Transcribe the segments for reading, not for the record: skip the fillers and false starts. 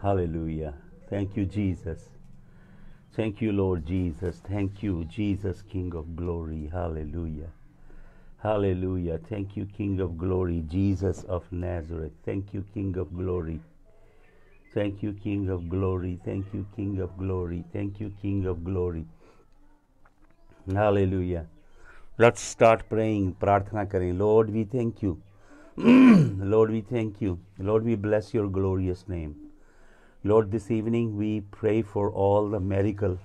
Hallelujah. Thank you, Jesus. Thank you, Lord Jesus. Thank you, Jesus, King of glory. Hallelujah. Hallelujah. Thank you, King of glory, Jesus of Nazareth. Thank you, King of glory. Thank you, King of glory. Thank you, King of glory. Thank you, King of glory. Hallelujah. Let's start praying. Prarthana kare. Lord, we thank you. Lord, we thank you. Lord, we bless your glorious name. Lord, this evening we pray for all the medical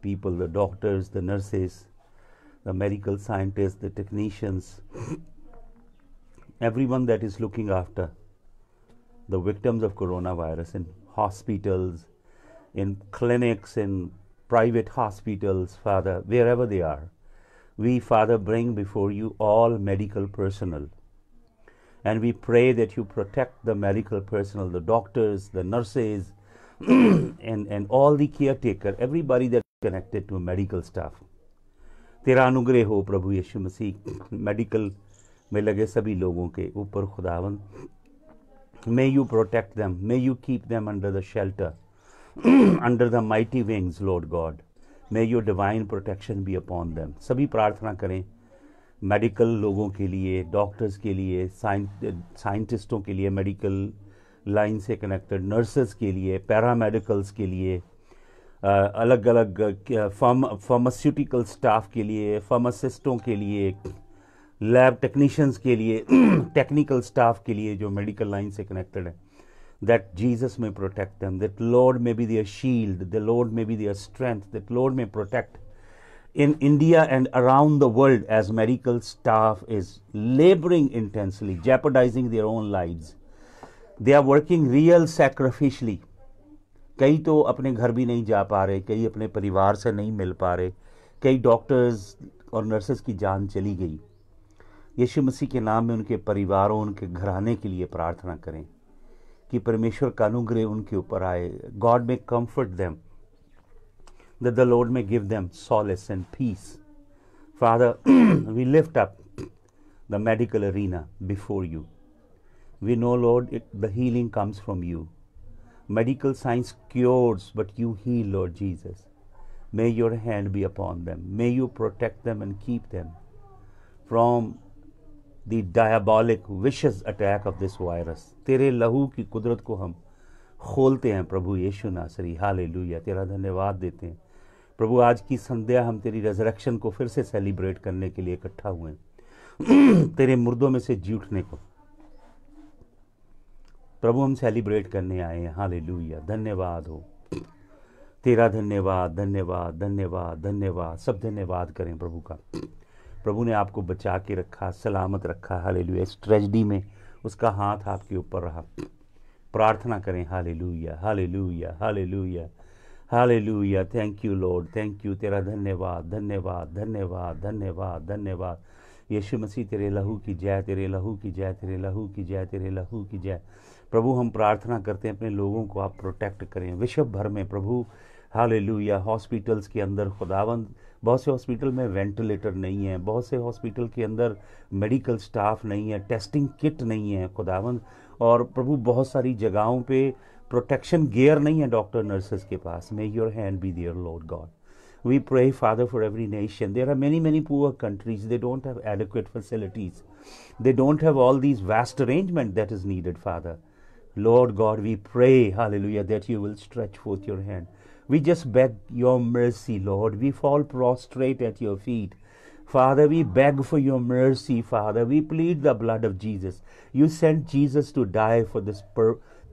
people, the doctors, the nurses, the medical scientists, the technicians, everyone that is looking after the victims of coronavirus in hospitals, in clinics, in private hospitals, Father, wherever they are. We, Father, bring before you all medical personnel. And we pray that you protect the medical personnel, the doctors, the nurses, and all the caretaker, everybody that is connected to medical staff. तेरा अनुग्रह हो प्रभु यीशु मसीह medical में लगे सभी लोगों के ऊपर खुदावन. May you protect them. May you keep them under the shelter, under the mighty wings, Lord God. May your divine protection be upon them. सभी प्रार्थना करें मेडिकल लोगों के लिए, डॉक्टर्स के लिए, साइंटिस्टों के लिए, मेडिकल लाइन से कनेक्टेड नर्सेस के लिए, पैरामेडिकल्स के लिए, अलग अलग फार्मास्यूटिकल स्टाफ के लिए, फार्मासिस्टों के लिए, लैब टेक्नीशियंस के लिए, टेक्निकल स्टाफ के लिए जो मेडिकल लाइन से कनेक्टेड है. That Jesus may protect them, that Lord may be their shield, the Lord may be their strength, that Lord may protect in India and around the world as medical staff is laboring intensely, jeopardizing their own lives. They are working real sacrificially. कई तो अपने घर भी नहीं जा पा रहे, कई अपने परिवार से नहीं मिल पा रहे, कई डॉक्टर्स और नर्सेस की जान चली गई. यीशु मसीह के नाम में उनके परिवारों, उनके घराने के लिए प्रार्थना करें कि परमेश्वर का अनुग्रह उनके ऊपर आए. God may comfort them, that the Lord may give them solace and peace. Father, we lift up the medical arena before you. We know, Lord, the healing comes from you. Medical science cures, but you heal, Lord Jesus. May your hand be upon them. May you protect them and keep them from the diabolic, vicious attack of this virus. तेरे लहू की कुदरत को हम खोलते हैं प्रभु यीशु नासरी. Hallelujah. तेरा धन्यवाद देते हैं प्रभु. आज की संध्या हम तेरी रेजरेक्शन को फिर से सेलिब्रेट करने के लिए इकट्ठा हुए हैं. तेरे मुर्दों में से जी उठने को प्रभु हम सेलिब्रेट करने आए हैं. हालेलुया. धन्यवाद हो तेरा. धन्यवाद, धन्यवाद, धन्यवाद, धन्यवाद. सब धन्यवाद करें प्रभु का. प्रभु ने आपको बचा के रखा, सलामत रखा. हालेलुया. इस ट्रेजेडी में उसका हाथ आपके ऊपर रहा. प्रार्थना करें. Hallelujah, hallelujah, hallelujah, hallelujah. Thank you Lord, thank you. तेरा धन्यवाद, धन्यवाद, धन्यवाद, धन्यवाद, धन्यवाद. यीशु मसीह तेरे लहू की जय, तेरे लहू की जय, तेरे लहू की जय, तेरे लहू की जय. प्रभु हम प्रार्थना करते हैं अपने लोगों को आप प्रोटेक्ट करें विश्व भर में प्रभु. हालेलुया. हॉस्पिटल्स के अंदर खुदावंद, बहुत से हॉस्पिटल में वेंटिलेटर नहीं है, बहुत से हॉस्पिटल के अंदर मेडिकल स्टाफ नहीं है, टेस्टिंग किट नहीं है खुदावंद. और प्रभु बहुत सारी जगहों पे प्रोटेक्शन गियर नहीं है डॉक्टर नर्सेस के पास. May your hand be there lord God. We pray, Father, for every nation. There are many, many poor countries. They don't have adequate facilities. They don't have all these vast arrangement that is needed, Father. Lord God, we pray, hallelujah, that you will stretch forth your hand. We just beg your mercy, Lord. We fall prostrate at your feet. Father, we beg for your mercy, Father. We plead the blood of Jesus. You sent Jesus to die for this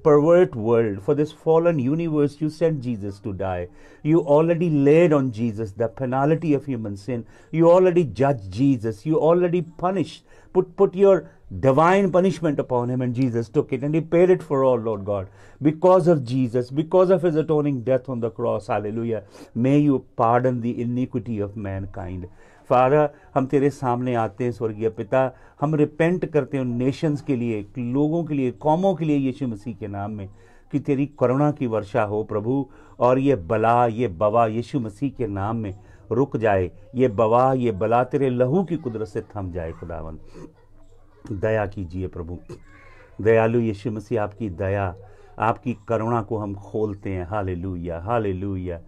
pervert world, for this fallen universe. You sent Jesus to die. You already laid on Jesus the penalty of human sin. You already judged Jesus. You already punished, put your divine punishment upon him, and Jesus took it and he paid it for all, Lord God. Because of Jesus, because of his atoning death on the cross, hallelujah, may you pardon the iniquity of mankind. Father, हम तेरे सामने आते हैं स्वर्गीय पिता. हम repent करते हैं उन नेशंस के लिए, लोगों के लिए, कौमों के लिए यीशु मसीह के नाम में, कि तेरी करुणा की वर्षा हो प्रभु. और ये बला, ये बवा यीशु मसीह के नाम में रुक जाए. ये बवा, ये बला तेरे लहू की कुदरत से थम जाए. खुदावन दया कीजिए प्रभु. दयालु यीशु मसीह, आपकी दया आपकी करुणा को हम खोलते हैं। Hallelujah, hallelujah,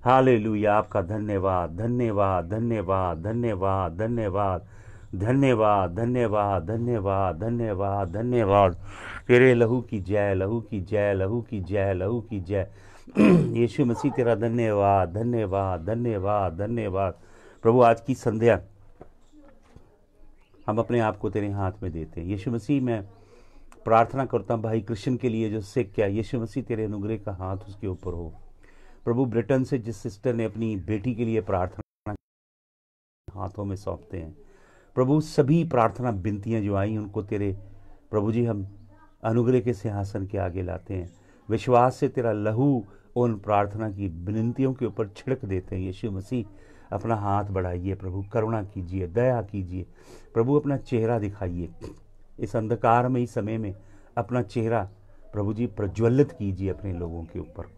hallelujah. आपका धन्यवाद, धन्यवाद, धन्यवाद, धन्यवाद, धन्यवाद, धन्यवाद, धन्यवाद, धन्यवाद, धन्यवाद, धन्यवाद। तेरे लहू की जय, लहू की जय, लहू की जय, लहू की जय। यीशु मसीह तेरा धन्यवाद, धन्यवाद, धन्यवाद, धन्यवाद। प्रभु आज की संध्या हम अपने आप को तेरे हाथ में देते हैं। यीशु मसीह, मैं प्रार्थना करता हूँ भाई कृष्ण के लिए जो सिख गया, यीशु मसीह तेरे अनुग्रह का हाथ उसके ऊपर हो। प्रभु ब्रिटेन से जिस सिस्टर ने अपनी बेटी के लिए प्रार्थना हाथों में सौंपते हैं, प्रभु सभी प्रार्थना विनतियाँ जो आई उनको तेरे प्रभु जी हम अनुग्रह के सिंहासन के आगे लाते हैं। विश्वास से तेरा लहू उन प्रार्थना की विनतियों के ऊपर छिड़क देते हैं। यीशु मसीह अपना हाथ बढ़ाइए, प्रभु करुणा कीजिए, दया कीजिए, प्रभु अपना चेहरा दिखाइए। इस अंधकार में, इस समय में अपना चेहरा प्रभु जी प्रज्वलित कीजिए अपने लोगों के ऊपर।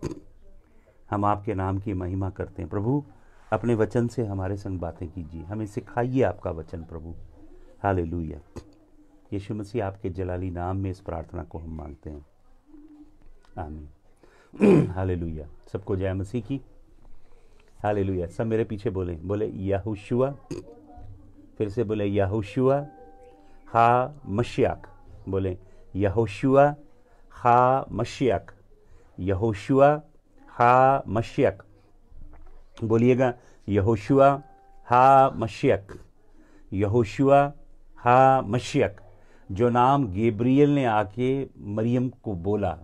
हम आपके नाम की महिमा करते हैं। प्रभु अपने वचन से हमारे संग बातें कीजिए, हमें सिखाइए आपका वचन प्रभु। हालेलुया। यीशु मसीह आपके जलाली नाम में इस प्रार्थना को हम मांगते हैं, आमीन। हालेलुया। सबको जय मसीह की। हालेलुया। सब मेरे पीछे बोले यहोशुआ। फिर से बोले यहोशुआ हा मशियाक। बोले यहोशुआ हा मशियाक, यहोशुआ हा मशियाक। बोलिएगा यहोशुआ हा मशियाक, यहोशुआ हा मशियाक। जो नाम गैब्रियल ने आके मरियम को बोला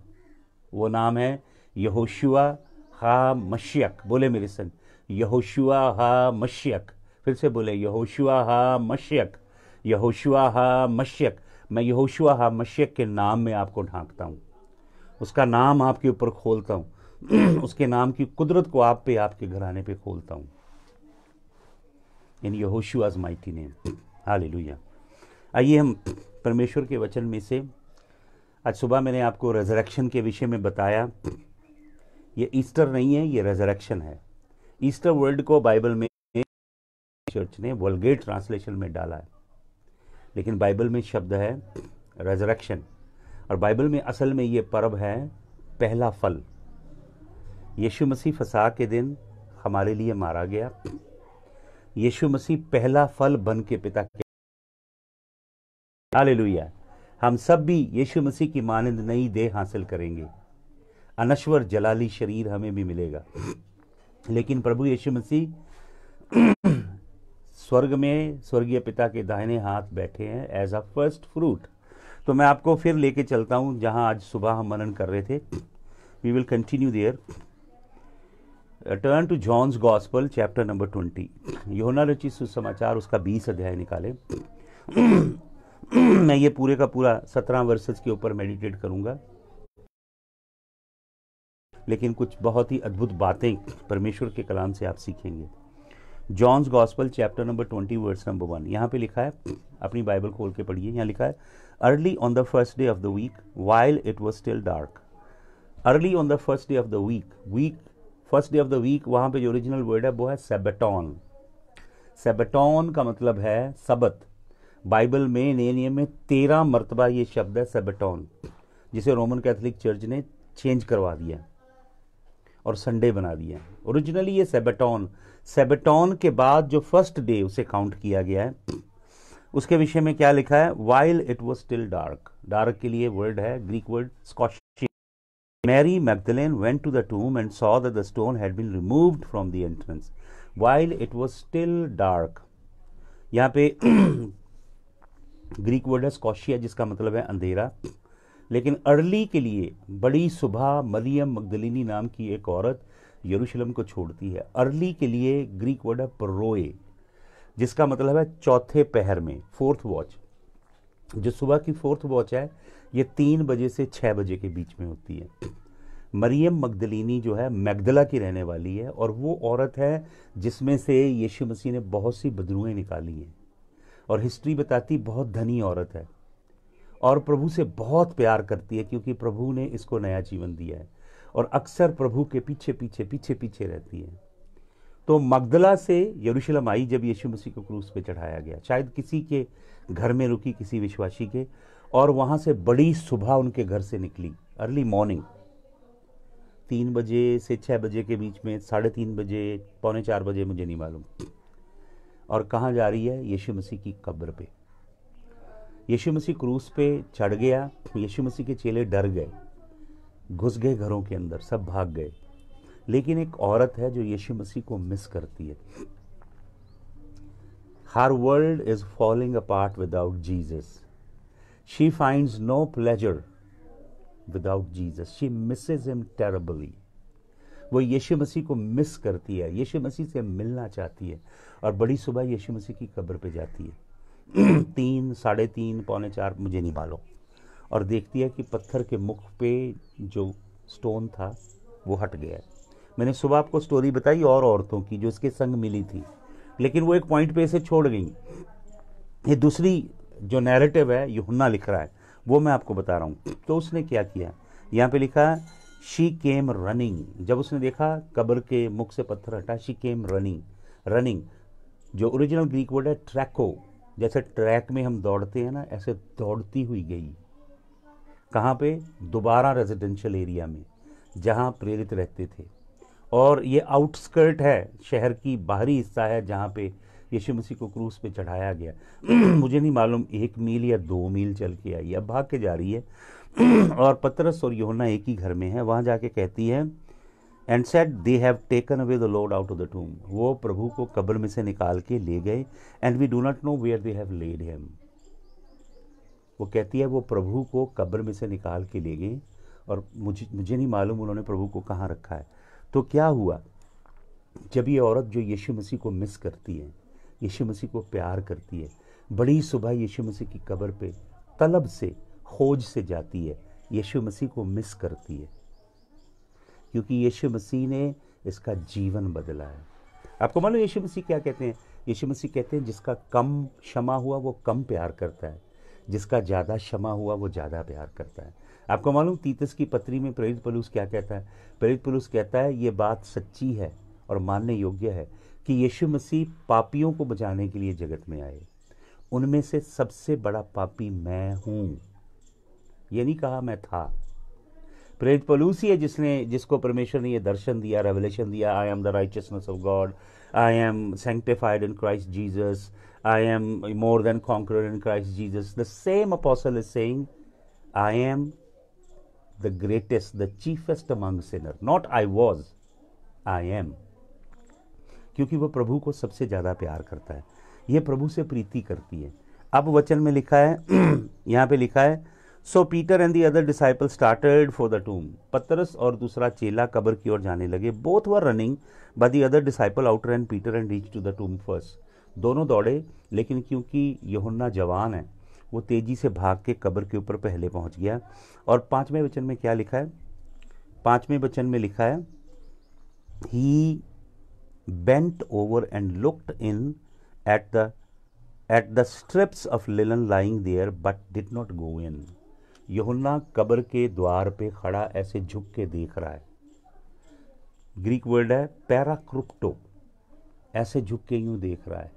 वो नाम है यहोशुआ हा मशियाक। बोले मेरे संग यहोशुआ हा मशियाक। फिर से बोले यहोशुआ हा मशियाक, यहोशुआ हा मशियाक। मैं यहोशुआ हा मशियाक के नाम में आपको ढांकता हूँ, उसका नाम आपके ऊपर खोलता हूँ, उसके नाम की कुदरत को आप पे, आपके घराने पे खोलता हूँ, इन यहोशुआ's माइटी नेम। हालेलुया। आइए हम परमेश्वर के वचन में से, आज सुबह मैंने आपको रेजरेक्शन के विषय में बताया। ये ईस्टर नहीं है, ये रेजरेक्शन है। ईस्टर वर्ड को बाइबल में चर्च ने वल्गेट ट्रांसलेशन में डाला है, लेकिन बाइबल में शब्द है रेजरेक्शन, और बाइबल में असल में ये पर्व है पहला फल। यीशु मसीह फसह के दिन हमारे लिए मारा गया। यीशु मसीह पहला फल बन के पिता के, हालेलुया। हम सब भी यीशु मसीह की मानंद नई देह हासिल करेंगे, अनश्वर जलाली शरीर हमें भी मिलेगा। लेकिन प्रभु यीशु मसीह स्वर्ग में स्वर्गीय पिता के दाहिने हाथ बैठे हैं एज अ फर्स्ट फ्रूट। तो मैं आपको फिर लेके चलता हूं जहां आज सुबह हम मनन कर रहे थे। We will continue there. Turn to John's gospel chapter number 20। यूहन्ना रचित सुसमाचार उसका 20 अध्याय निकाले। मैं ये पूरे का पूरा 17 वर्सेस के ऊपर मेडिटेट करूंगा, लेकिन कुछ बहुत ही अद्भुत बातें परमेश्वर के कलाम से आप सीखेंगे। John's gospel chapter number 20 verse number 1। यहाँ पे लिखा है, अपनी बाइबल खोल के पढ़िए। यहाँ लिखा है, early on the first day of the week while it was still dark. Early on the first day of the week first day of the week, वहाँ पे जो ओरिजिनल वर्ड है वो है सेबेटॉन। सेबेटॉन का मतलब है सबत। बाइबल में नए नियम में 13 मरतबा ये शब्द है सेबेटॉन, जिसे रोमन कैथोलिक चर्च ने चेंज करवा दिया और संडे बना दिया। ओरिजिनली ये सेबेटॉन के बाद जो फर्स्ट डे उसे काउंट किया गया है, उसके विषय में क्या लिखा है, while it was still dark. Dark के लिए वर्ड है ग्रीक वर्ड स्कॉशिया। Mary Magdalene went to the tomb and saw that the stone had been removed from the entrance while it was still dark. यहाँ पे Greek word है Scotia, जिसका मतलब है अंधेरा। लेकिन अर्ली के लिए बड़ी सुबह मरियम मगदलिनी नाम की एक औरत यरूशलेम को छोड़ती है। अर्ली के लिए ग्रीक वर्ड है प्रोए, जिसका मतलब है चौथे पहर में, फोर्थ वॉच। जो सुबह की फोर्थ वॉच है ये 3 बजे से 6 बजे के बीच में होती है। मरियम मगदलिनी जो है मैग्दला की रहने वाली है, और वो औरत है जिसमें से यीशु मसीह ने बहुत सी बदरूएं निकाली हैं, और हिस्ट्री बताती बहुत धनी औरत है और प्रभु से बहुत प्यार करती है, क्योंकि प्रभु ने इसको नया जीवन दिया है, और अक्सर प्रभु के पीछे पीछे पीछे पीछे रहती है। तो मगदला से यरूशलेम आई जब यीशु मसीह को क्रूस पे चढ़ाया गया, शायद किसी के घर में रुकी, किसी विश्वासी के, और वहां से बड़ी सुबह उनके घर से निकली अर्ली मॉर्निंग, 3 बजे से 6 बजे के बीच में, 3:30 बजे, 3:45 बजे, मुझे नहीं मालूम। और कहाँ जा रही है? यीशु मसीह की कब्र पे। यीशु मसीह क्रूस पे चढ़ गया, यीशु मसीह के चेले डर गए, घुस गए घरों के अंदर, सब भाग गए। लेकिन एक औरत है जो यीशु मसीह को मिस करती है। Her world is falling apart without Jesus, she finds no pleasure without Jesus, she misses him terribly. वो यीशु मसीह को मिस करती है, यीशु मसीह से मिलना चाहती है, और बड़ी सुबह यीशु मसीह की कब्र पे जाती है 3, 3:30, 3:45, मुझे नहीं मालूम, और देखती है कि पत्थर के मुख पे जो स्टोन था वो हट गया है। मैंने सुबह आपको स्टोरी बताई और औरतों की जो इसके संग मिली थी, लेकिन वो एक पॉइंट पे इसे छोड़ गई। ये दूसरी जो नैरेटिव है यूहन्ना लिख रहा है, वो मैं आपको बता रहा हूँ। तो उसने क्या किया, यहाँ पे लिखा है शी केम रनिंग। जब उसने देखा कब्र के मुख से पत्थर हटा, शी केम रनिंग। रनिंग जो ओरिजिनल ग्रीक वर्ड है ट्रैको, जैसे ट्रैक में हम दौड़ते हैं ना, ऐसे दौड़ती हुई गई। कहाँ पे? दोबारा रेजिडेंशियल एरिया में जहाँ प्रेरित रहते थे। और ये आउटस्कर्ट है, शहर की बाहरी हिस्सा है जहाँ पे यीशु मसीह को क्रूस पे चढ़ाया गया। मुझे नहीं मालूम 1 मील या 2 मील चल के आई, अब भाग के जा रही है। और पतरस और यूहन्ना एक ही घर में है। वहाँ जाके कहती है and said they have taken away the Lord out of the टूम, वो प्रभु को कब्र में से निकाल के ले गए। And we do not know where they have laid him. वो कहती है वो प्रभु को कब्र में से निकाल के ले गए, और मुझे नहीं मालूम उन्होंने प्रभु को कहाँ रखा है। तो क्या हुआ, जब ये औरत जो यीशु मसीह को मिस करती है, यीशु मसीह को प्यार करती है, बड़ी सुबह यीशु मसीह की कब्र पे तलब से, खोज से जाती है, यीशु मसीह को मिस करती है, क्योंकि यीशु मसीह ने इसका जीवन बदला है। आपको मालूम यीशु मसीह क्या कहते हैं? यीशु मसीह कहते हैं जिसका कम क्षमा हुआ वो कम प्यार करता है, जिसका ज़्यादा क्षमा हुआ वो ज़्यादा प्यार करता है। आपको मालूम तीतस की पत्री में प्रेरित पौलुस क्या कहता है? प्रेरित पौलुस कहता है ये बात सच्ची है और मानने योग्य है कि यीशु मसीह पापियों को बचाने के लिए जगत में आए। उनमें से सबसे बड़ा पापी मैं हूँ। ये नहीं कहा मैं था। प्रेरित पौलुस ही है जिसको परमेश्वर ने ये दर्शन दिया, रेवलेशन दिया, I am the righteousness of God, I am sanctified in Christ Jesus, I am more than conqueror in Christ Jesus. The same apostle is saying, I am the greatest, the chiefest among sinners. Not I was, I am. क्योंकि वो प्रभु को सबसे ज़्यादा प्यार करता है, ये प्रभु से प्रीति करती है। अब वचन में लिखा है यहाँ पे लिखा है so Peter and the other disciple started for the tomb. Patras और दूसरा चेला कब्र की ओर जाने लगे। Both were running but the other disciple outran Peter and reach to the tomb first. दोनों दौड़े, लेकिन क्योंकि यूहन्ना जवान है वो तेजी से भाग के कब्र के ऊपर पहले पहुंच गया। और 5वें वचन में क्या लिखा है? 5वें वचन में लिखा है he bent over and looked in at the strips of linen lying there but did not go in. Yuhanna कब्र के द्वार पे खड़ा ऐसे झुक के देख रहा है। ग्रीक वर्ड है पैराक्रुप्टो, ऐसे झुक के यूं देख रहा है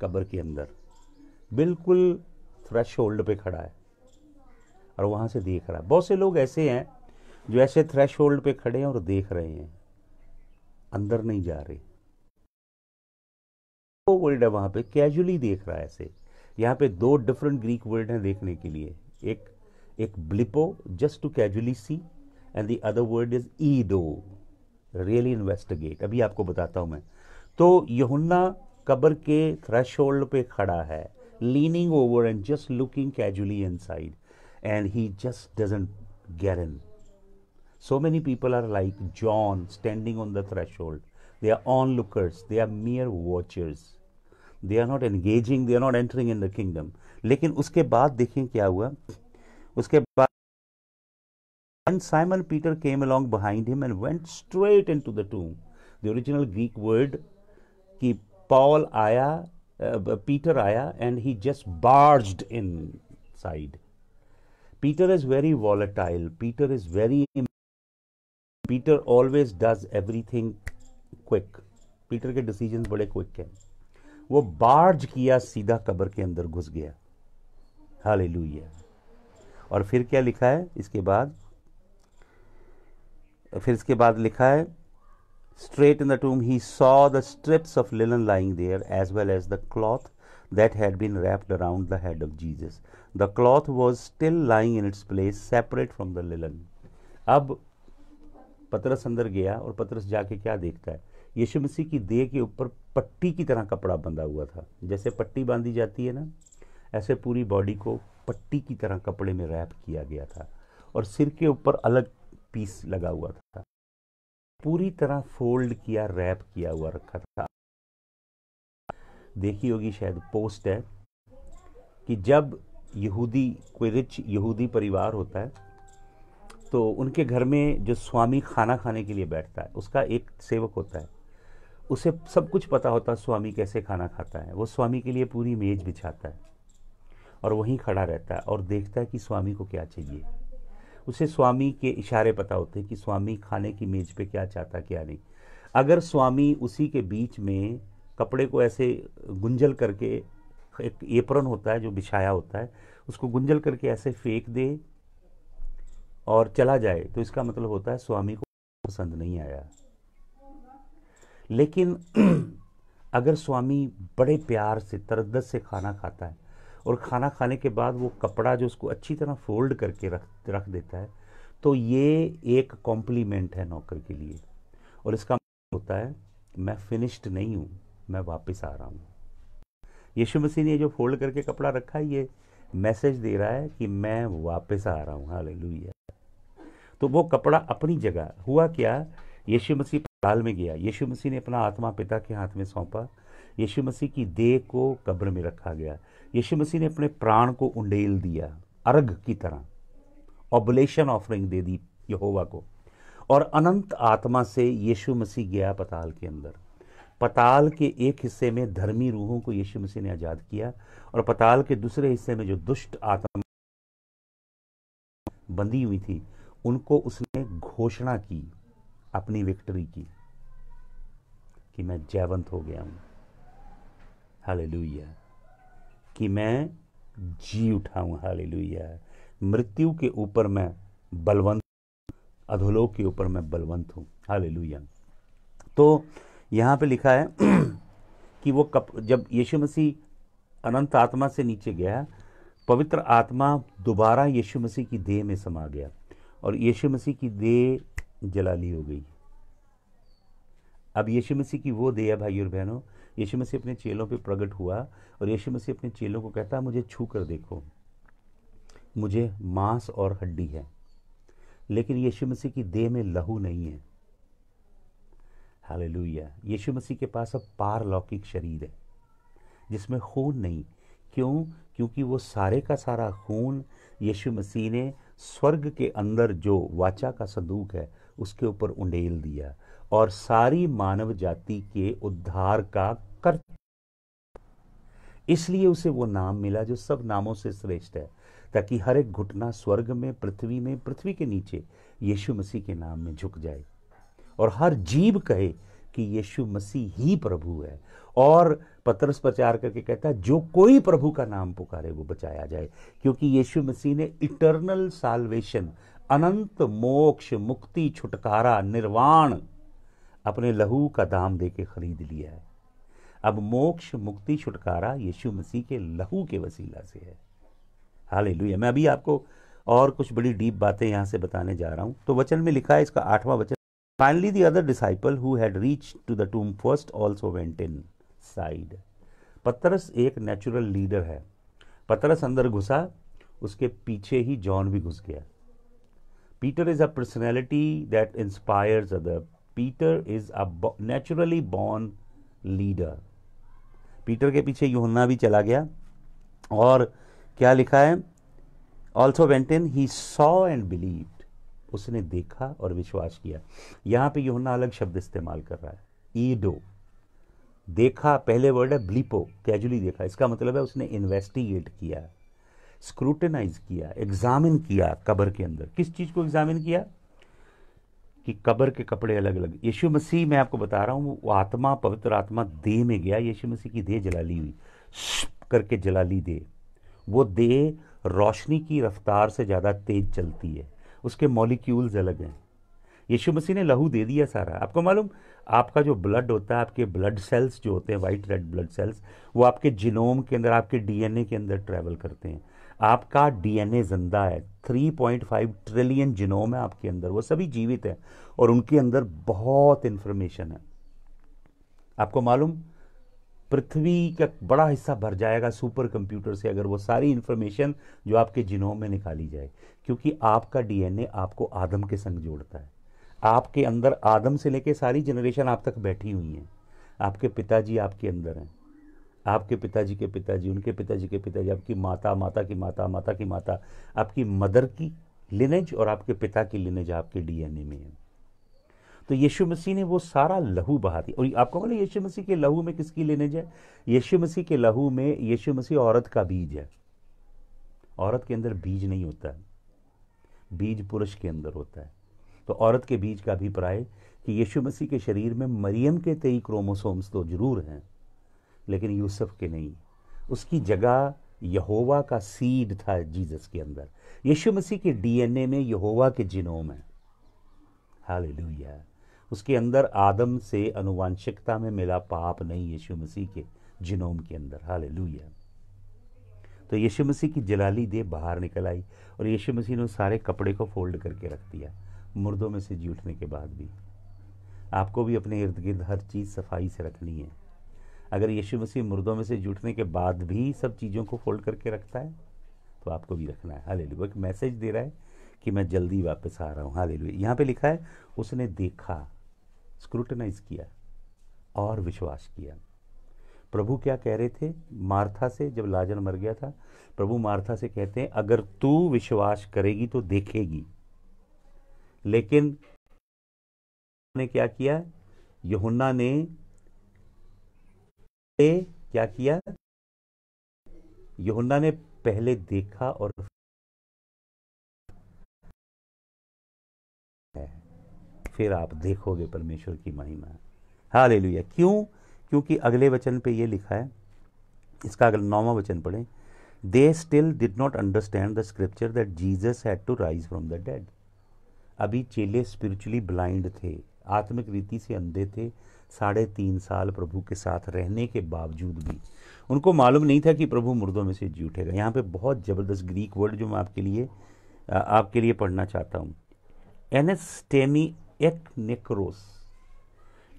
कब्र के अंदर, बिल्कुल थ्रेशोल्ड पे खड़ा है और वहां से देख रहा है। बहुत से लोग ऐसे हैं जो ऐसे थ्रेशोल्ड पे खड़े हैं और देख रहे हैं, अंदर नहीं जा रहे। वो वर्ड है वहां पे, कैजुअली देख रहा है ऐसे। यहाँ पे 2 डिफरेंट ग्रीक वर्ड हैं देखने के लिए, एक ब्लिपो, just to casually see, and the other word is ईडो, रियली इन्वेस्टिगेट। अभी आपको बताता हूं मैं। तो यूहन्ना कब्र के थ्रेशोल्ड पे खड़ा है, leaning over and just looking casually inside, and he just doesn't get in. So many people are like John standing on the threshold. They are onlookers, they are mere watchers. They are not engaging, they are not entering in the kingdom. लेकिन उसके बाद देखें क्या हुआ। उसके बाद when Simon Peter came along behind him and went straight into the tomb. The original Greek word कि Paul आया, Peter आया and he just barged inside. Peter is very volatile. Peter always does everything quick. Peter के decisions बड़े quick हैं। वो barge किया, सीधा कब्र के अंदर घुस गया। हालेलुया। और फिर क्या लिखा है इसके बाद? फिर इसके बाद लिखा है straight in the tomb he saw the strips of linen lying there as well as the cloth that had been wrapped around the head of Jesus. The cloth was still lying in its place separate from the linen. अब पतरस अंदर गया और पतरस जाके क्या देखता है, यीशु मसीह की देह के ऊपर पट्टी की तरह कपड़ा बंधा हुआ था। जैसे पट्टी बांधी जाती है ना, ऐसे पूरी बॉडी को पट्टी की तरह कपड़े में रैप किया गया था और सिर के ऊपर अलग पीस लगा हुआ था, पूरी तरह फोल्ड किया, रैप किया हुआ रखा था। देखी होगी शायद, पोस्ट है कि जब यहूदी, कोई रिच यहूदी परिवार होता है तो उनके घर में जो स्वामी खाना खाने के लिए बैठता है, उसका एक सेवक होता है, उसे सब कुछ पता होता है स्वामी कैसे खाना खाता है। वो स्वामी के लिए पूरी मेज बिछाता है और वहीं खड़ा रहता है और देखता है कि स्वामी को क्या चाहिए। उसे स्वामी के इशारे पता होते हैं कि स्वामी खाने की मेज पे क्या चाहता, क्या नहीं। अगर स्वामी उसी के बीच में कपड़े को ऐसे गुंजल करके, एक एप्रन होता है जो बिछाया होता है, उसको गुंजल करके ऐसे फेंक दे और चला जाए, तो इसका मतलब होता है स्वामी को पसंद नहीं आया। लेकिन अगर स्वामी बड़े प्यार से, तरद्दत से खाना खाता है और खाना खाने के बाद वो कपड़ा जो उसको अच्छी तरह फोल्ड करके रख देता है, तो ये एक कॉम्प्लीमेंट है नौकर के लिए, और इसका मतलब होता है मैं फिनिश्ड नहीं हूँ, मैं वापस आ रहा हूँ। यीशु मसीह ने जो फोल्ड करके कपड़ा रखा है, ये मैसेज दे रहा है कि मैं वापस आ रहा हूँ। हालेलुया। तो वो कपड़ा अपनी जगह। हुआ क्या, यीशु मसीह पताल में गया, यीशु मसीह ने अपना आत्मा पिता के हाथ में सौंपा, यीशु मसीह की देह को कब्र में रखा गया, यीशु मसीह ने अपने प्राण को उंडेल दिया अर्घ की तरह, ऑब्लेशन ऑफरिंग दे दी यहोवा को, और अनंत आत्मा से यीशु मसीह गया पताल के अंदर। पताल के एक हिस्से में धर्मी रूहों को यीशु मसीह ने आजाद किया और पताल के दूसरे हिस्से में जो दुष्ट आत्मा बंधी हुई थी, उनको उसने घोषणा की अपनी विक्ट्री की कि मैं जयवंत हो गया हूं। हालेलुया। कि मैं जी उठा हूं। हालेलुया। मृत्यु के ऊपर मैं बलवंत, अधोलोक के ऊपर मैं बलवंत हूं। हालेलुया। तो यहां पे लिखा है कि वो जब यीशु मसीह अनंत आत्मा से नीचे गया, पवित्र आत्मा दोबारा यीशु मसीह की देह में समा गया और यीशु मसीह की देह जलाली हो गई। अब यीशु मसीह की वो देह है भाई और बहनों, यीशु मसीह अपने चेलों पे प्रकट हुआ और यीशु मसीह अपने चेलों को कहता, मुझे छू कर देखो, मुझे मांस और हड्डी है, लेकिन यीशु मसीह की देह में लहू नहीं है। हालेलुया। यीशु मसीह के पास अब पारलौकिक शरीर है जिसमें खून नहीं। क्यों? क्योंकि वो सारे का सारा खून यीशु मसीह ने स्वर्ग के अंदर जो वाचा का संदूक है उसके ऊपर उंडेल दिया और सारी मानव जाति के उद्धार का कर, इसलिए उसे वो नाम मिला जो सब नामों से श्रेष्ठ है, ताकि हर एक घुटना स्वर्ग में, पृथ्वी के नीचे यीशु मसीह के नाम में झुक जाए और हर जीव कहे कि यीशु मसीह ही प्रभु है। और पतरस प्रचार करके कहता है, जो कोई प्रभु का नाम पुकारे वो बचाया जाए, क्योंकि यीशु मसीह ने इटर्नल साल्वेशन, अनंत मोक्ष, मुक्ति, छुटकारा, निर्वाण अपने लहू का दाम देके खरीद लिया है। अब मोक्ष, मुक्ति, छुटकारा यीशु मसीह के लहू के वसीला से है। हालेलुया। मैं अभी आपको और कुछ बड़ी डीप बातें यहां से बताने जा रहा हूं। तो वचन में लिखा है, इसका 8वां वचन, finally the other disciple who had reached to the tomb first also went inside. पतरस एक नेचुरल लीडर है। पतरस अंदर घुसा, उसके पीछे ही जॉन भी घुस गया। Peter is a personality that inspires other. Peter is a naturally born leader. Peter के पीछे यूहन्ना भी चला गया और क्या लिखा है, also went in, he saw and believed, उसने देखा और विश्वास किया। यहां पे यूहन्ना अलग शब्द इस्तेमाल कर रहा है, ईडो। देखा, पहले वर्ड है ब्लीपो, कैजुअली देखा, इसका मतलब है उसने इन्वेस्टिगेट किया, स्क्रूटनाइज किया, एग्जामिन किया कब्र के अंदर। किस चीज को एग्जामिन किया? कि कब्र के कपड़े अलग अलग। यीशु मसीह, मैं आपको बता रहा हूं, वो आत्मा, पवित्र आत्मा देह में गया, यीशु मसीह की देह जलाली हुई, करके जलाली देह। वो देह रोशनी की रफ्तार से ज़्यादा तेज चलती है, उसके मॉलिक्यूल्स अलग हैं। यीशु मसीह ने लहू दे दिया सारा। आपको मालूम, आपका जो ब्लड होता है, आपके ब्लड सेल्स जो होते हैं, वाइट रेड ब्लड सेल्स, वो आपके जीनोम के अंदर, आपके डीएनए के अंदर ट्रैवल करते हैं। आपका डीएनए जिंदा है, 3.5 ट्रिलियन जीनोम है आपके अंदर, वो सभी जीवित है और उनके अंदर बहुत इंफॉर्मेशन है। आपको मालूम, पृथ्वी का बड़ा हिस्सा भर जाएगा सुपर कंप्यूटर से अगर वो सारी इंफॉर्मेशन जो आपके जीनोम में निकाली जाए, क्योंकि आपका डीएनए आपको आदम के संग जोड़ता है। आपके अंदर आदम से लेके सारी जनरेशन आप तक बैठी हुई हैं। आपके पिताजी आपके अंदर हैं, आपके पिताजी के पिताजी, उनके पिताजी के पिताजी, आपकी माता, माता की माता, माता की माता, आपकी मदर की लिनेज और आपके पिता की लिनेज आपके डीएनए में है। तो यीशु मसीह ने वो सारा लहू बहा दिया। और आपको बोले यीशु मसीह के लहू में किसकी लिनेज है? यीशु मसीह के लहू में यीशु मसीह औरत का बीज है। औरत के अंदर बीज नहीं होता है, बीज पुरुष के अंदर होता है। तो औरत के बीज का अभिप्राय कि यीशु मसीह के शरीर में मरियम के 23 क्रोमोसोम्स तो जरूर हैं, लेकिन यूसुफ के नहीं। उसकी जगह यहोवा का सीड था जीसस के अंदर। यीशु मसीह के डीएनए में यहोवा के जीनोम है। हालेलुया। उसके अंदर आदम से अनुवांशिकता में मिला पाप नहीं, यीशु मसीह के जीनोम के अंदर। हालेलुया। तो यीशु मसीह की जलाली देह बाहर निकल आई और यीशु मसीह ने सारे कपड़े को फोल्ड करके रख दिया। मुर्दों में से जी उठने के बाद भी आपको भी अपने इर्द गिर्द हर चीज़ सफाई से रखनी है। अगर यीशु मसीह मुर्दों में से जुटने के बाद भी सब चीज़ों को फोल्ड करके रखता है तो आपको भी रखना है। हालेलुया। एक मैसेज दे रहा है कि मैं जल्दी वापस आ रहा हूँ। हालेलुया। यहाँ पे लिखा है उसने देखा, स्क्रूटनाइज किया और विश्वास किया। प्रभु क्या कह रहे थे मार्था से जब लाजर मर गया था? प्रभु मार्था से कहते हैं अगर तू विश्वास करेगी तो देखेगी। लेकिन ने क्या किया? यूहन्ना ने क्या किया? यूहन्ना ने पहले देखा और फिर आप देखोगे परमेश्वर की महिमा। हालेलुया। क्यों? क्योंकि अगले वचन पे ये लिखा है, इसका अगला 9वां वचन पढ़ें। They still did not understand the scripture that Jesus had to rise from the dead. अभी चेले स्पिरिचुअली ब्लाइंड थे, आत्मिक रीति से अंधे थे। 3.5 साल प्रभु के साथ रहने के बावजूद भी उनको मालूम नहीं था कि प्रभु मुर्दों में से जी उठेगा। यहाँ पे बहुत ज़बरदस्त ग्रीक वर्ड जो मैं आपके लिए पढ़ना चाहता हूँ। एनस्टेमी एक नेक्रोस।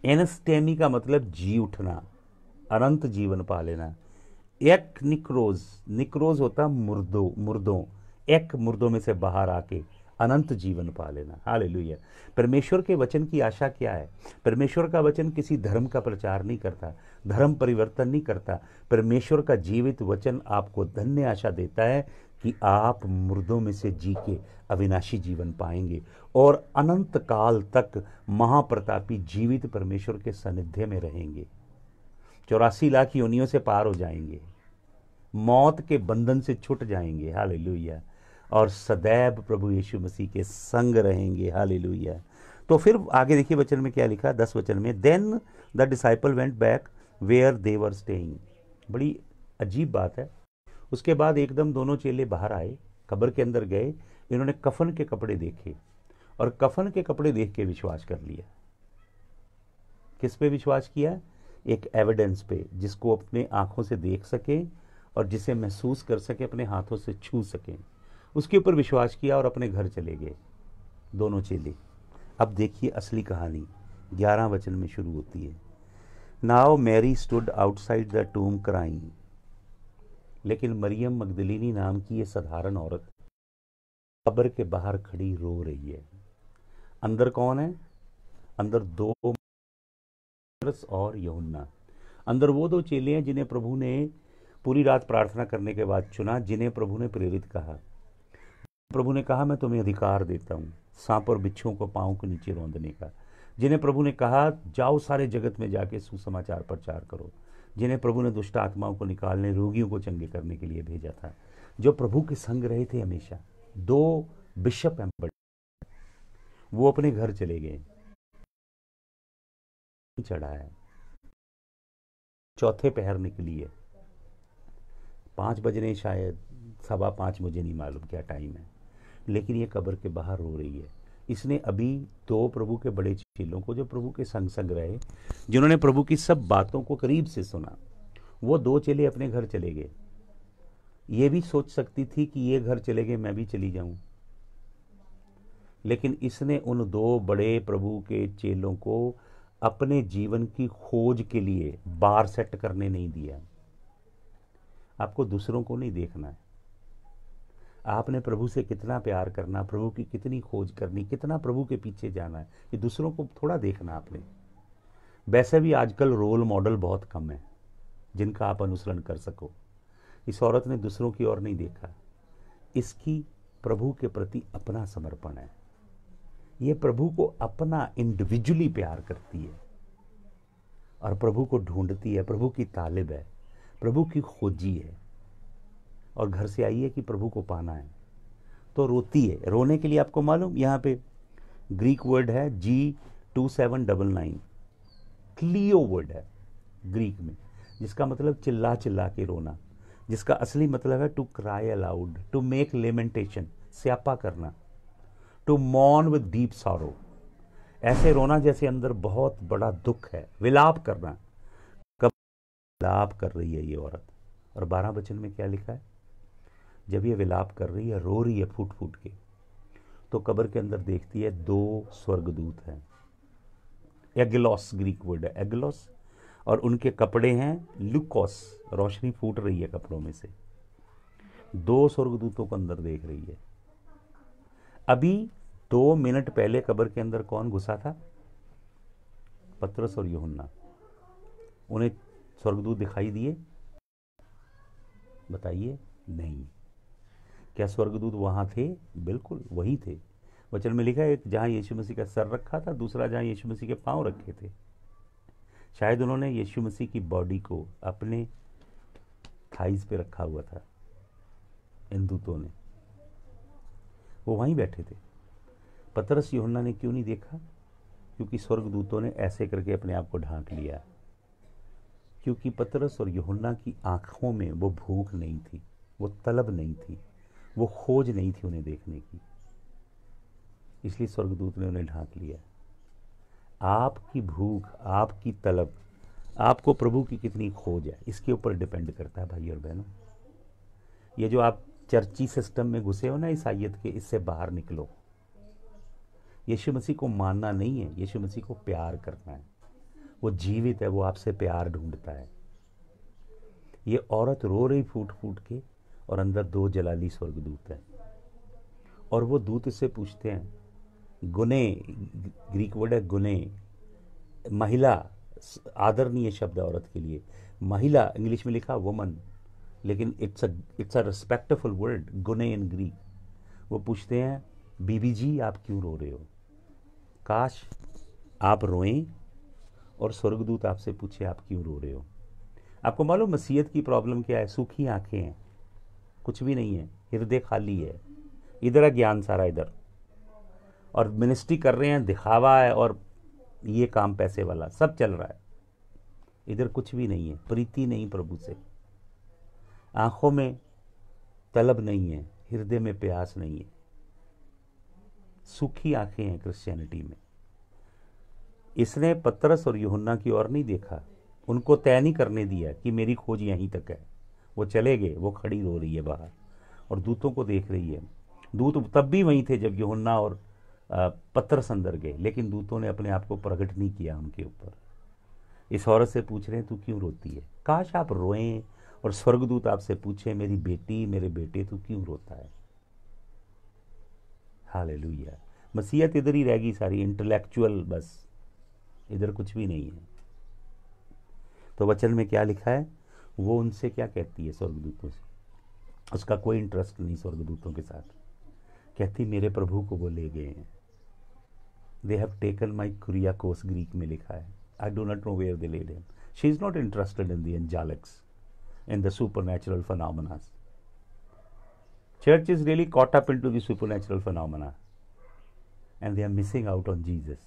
एनस्टेमी का मतलब जी उठना, अनंत जीवन पा लेना। एक निक्रोज, निक्रोज होता मुर्दों, एक मुर्दों में से बाहर आके अनंत जीवन पा लेना। हालेलुया। परमेश्वर के वचन की आशा क्या है? परमेश्वर का वचन किसी धर्म का प्रचार नहीं करता, धर्म परिवर्तन नहीं करता। परमेश्वर का जीवित वचन आपको धन्य आशा देता है कि आप मुर्दों में से जी के अविनाशी जीवन पाएंगे और अनंत काल तक महाप्रतापी जीवित परमेश्वर के सानिध्य में रहेंगे। 84 लाख योनियों से पार हो जाएंगे, मौत के बंधन से छूट जाएंगे। हालेलुया। और सदैव प्रभु यीशु मसीह के संग रहेंगे। हालेलुया। तो फिर आगे देखिए वचन में क्या लिखा, 10 वचन में, then the disciple went back where they were staying. बड़ी अजीब बात है। उसके बाद एकदम दोनों चेले बाहर आए, कब्र के अंदर गए, इन्होंने कफन के कपड़े देखे और कफन के कपड़े देख के विश्वास कर लिया। किस पे विश्वास किया? एक एविडेंस पे, जिसको अपने आंखों से देख सके और जिसे महसूस कर सके, अपने हाथों से छू सके, उसके ऊपर विश्वास किया और अपने घर चले गए दोनों चेले। अब देखिए असली कहानी 11 वचन में शुरू होती है। Now Mary stood outside the tomb crying. लेकिन मरियम मगदलीनी नाम की ये साधारण औरत कब्र के बाहर खड़ी रो रही है। अंदर कौन है? अंदर 2 और यूहन्ना। अंदर वो 2 चेले हैं जिन्हें प्रभु ने पूरी रात प्रार्थना करने के बाद चुना, जिन्हें प्रभु ने प्रेरित कहा। प्रभु ने कहा मैं तुम्हें अधिकार देता हूँ सांप और बिच्छुओं को पांव के नीचे रौंदने का। जिन्हें प्रभु ने कहा जाओ सारे जगत में जाके सुसमाचार प्रचार करो। जिन्हें प्रभु ने दुष्ट आत्माओं को निकालने, रोगियों को चंगे करने के लिए भेजा था। जो प्रभु के संग रहे थे हमेशा। 2 बिशप हैं, वो अपने घर चले गए। चढ़ा है, चौथे पहर निकली है, 5 बजने शायद, 5:15, मुझे नहीं मालूम क्या टाइम है। लेकिन ये कब्र के बाहर रो रही है। इसने अभी 2 प्रभु के बड़े चेलों को, जो प्रभु के संग संग रहे, जिन्होंने प्रभु की सब बातों को करीब से सुना, वो 2 चेले अपने घर चले गए। ये भी सोच सकती थी कि ये घर चले गए, मैं भी चली जाऊं, लेकिन इसने उन 2 बड़े प्रभु के चेलों को अपने जीवन की खोज के लिए बार सेट करने नहीं दिया। आपको दूसरों को नहीं देखना है, आपने प्रभु से कितना प्यार करना, प्रभु की कितनी खोज करनी, कितना प्रभु के पीछे जाना है, ये दूसरों को थोड़ा देखना आपने। वैसे भी आजकल रोल मॉडल बहुत कम है जिनका आप अनुसरण कर सको। इस औरत ने दूसरों की ओर नहीं देखा, इसकी प्रभु के प्रति अपना समर्पण है। ये प्रभु को अपना इंडिविजुअली प्यार करती है और प्रभु को ढूंढती है, प्रभु की तालिब है, प्रभु की खोजी है, और घर से आई है कि प्रभु को पाना है, तो रोती है। रोने के लिए आपको मालूम यहाँ पे ग्रीक वर्ड है G2799, क्लियो वर्ड है ग्रीक में, जिसका मतलब चिल्ला चिल्ला के रोना, जिसका असली मतलब है to cry aloud, to make lamentation, स्यापा करना, to mourn with deep sorrow, ऐसे रोना जैसे अंदर बहुत बड़ा दुख है, विलाप करना। कब विलाप कर रही है ये औरत, और 12 वचन में क्या लिखा है, जब ये विलाप कर रही है, रो रही है फूट फूट के, तो कब्र के अंदर देखती है 2 स्वर्गदूत हैं। एगलोस ग्रीक वर्ड है, एगलोस, और उनके कपड़े हैं लुकोस, रोशनी फूट रही है कपड़ों में से। 2 स्वर्गदूतों को अंदर देख रही है। अभी 2 मिनट पहले कब्र के अंदर कौन घुसा था? पतरस और यूहन्ना। उन्हें स्वर्गदूत दिखाई दिए? बताइए, नहीं। क्या स्वर्गदूत वहां थे? बिल्कुल वही थे। वचन में लिखा है, एक जहां यीशु मसीह का सर रखा था, दूसरा जहां यीशु मसीह के पांव रखे थे। शायद उन्होंने यीशु मसीह की बॉडी को अपने थाइज पे रखा हुआ था, इन दूतों ने। वो वहीं बैठे थे। पतरस यूहन्ना ने क्यों नहीं देखा? क्योंकि स्वर्गदूतों ने ऐसे करके अपने आप को ढांक लिया। क्योंकि पतरस और यूहन्ना की आंखों में वो भूख नहीं थी, वो तलब नहीं थी, वो खोज नहीं थी उन्हें देखने की, इसलिए स्वर्गदूत ने उन्हें ढांक लिया। आपकी भूख, आपकी तलब, आपको प्रभु की कितनी खोज है, इसके ऊपर डिपेंड करता है भाई और बहनों। ये जो आप चर्ची सिस्टम में घुसे हो ना ईसाइयत के, इससे बाहर निकलो। यीशु मसीह को मानना नहीं है, यीशु मसीह को प्यार करना है। वो जीवित है, वो आपसे प्यार ढूंढता है। ये औरत रो रही फूट फूट के, और अंदर 2 जलाली स्वर्गदूत हैं, और वो दूत इससे पूछते हैं, गुने, ग्रीक वर्ड है गुने, महिला, आदरणीय शब्द औरत के लिए। महिला इंग्लिश में लिखा वुमन, लेकिन इट्स अ रिस्पेक्टफुल वर्ड, गुने इन ग्रीक। वो पूछते हैं, बीबी जी आप क्यों रो रहे हो? काश आप रोएं और स्वर्गदूत आपसे पूछे आप क्यों रो रहे हो। आपको मालूम मसीहत की प्रॉब्लम क्या है? सूखी आंखें हैं, कुछ भी नहीं है, हृदय खाली है। इधर है ज्ञान सारा इधर, और मिनिस्ट्री कर रहे हैं, दिखावा है, और ये काम पैसे वाला सब चल रहा है। इधर कुछ भी नहीं है, प्रीति नहीं प्रभु से, आंखों में तलब नहीं है, हृदय में प्यास नहीं है, सूखी आंखें हैं क्रिश्चियनिटी में। इसने पतरस और यूहन्ना की ओर नहीं देखा, उनको तय नहीं करने दिया कि मेरी खोज यहीं तक है। वो चले गए, वो खड़ी रो रही है बाहर और दूतों को देख रही है। दूत तब भी वहीं थे जब यूहन्ना और पतरस अंदर गए, लेकिन दूतों ने अपने आप को प्रकट नहीं किया उनके ऊपर। इस औरत से पूछ रहे हैं, तू क्यों रोती है? काश आप रोएं और स्वर्गदूत आपसे पूछे, मेरी बेटी, मेरे बेटे, तू क्यों रोता है? हालेलुया। मसीहत इधर ही रहेगी सारी, इंटेलेक्चुअल बस, इधर कुछ भी नहीं है। तो वचन में क्या लिखा है? वो उनसे क्या कहती है? स्वर्गदूतों से उसका कोई इंटरेस्ट नहीं स्वर्गदूतों के साथ। कहती मेरे प्रभु को वो ले गए हैं। दे हैव टेकन माई कुरियाकोस, ग्रीक में लिखा है। I do not know where they laid him. She is not interested in the angelics, in the supernatural phenomena. Church is really caught up into the supernatural phenomena and they are missing out on Jesus.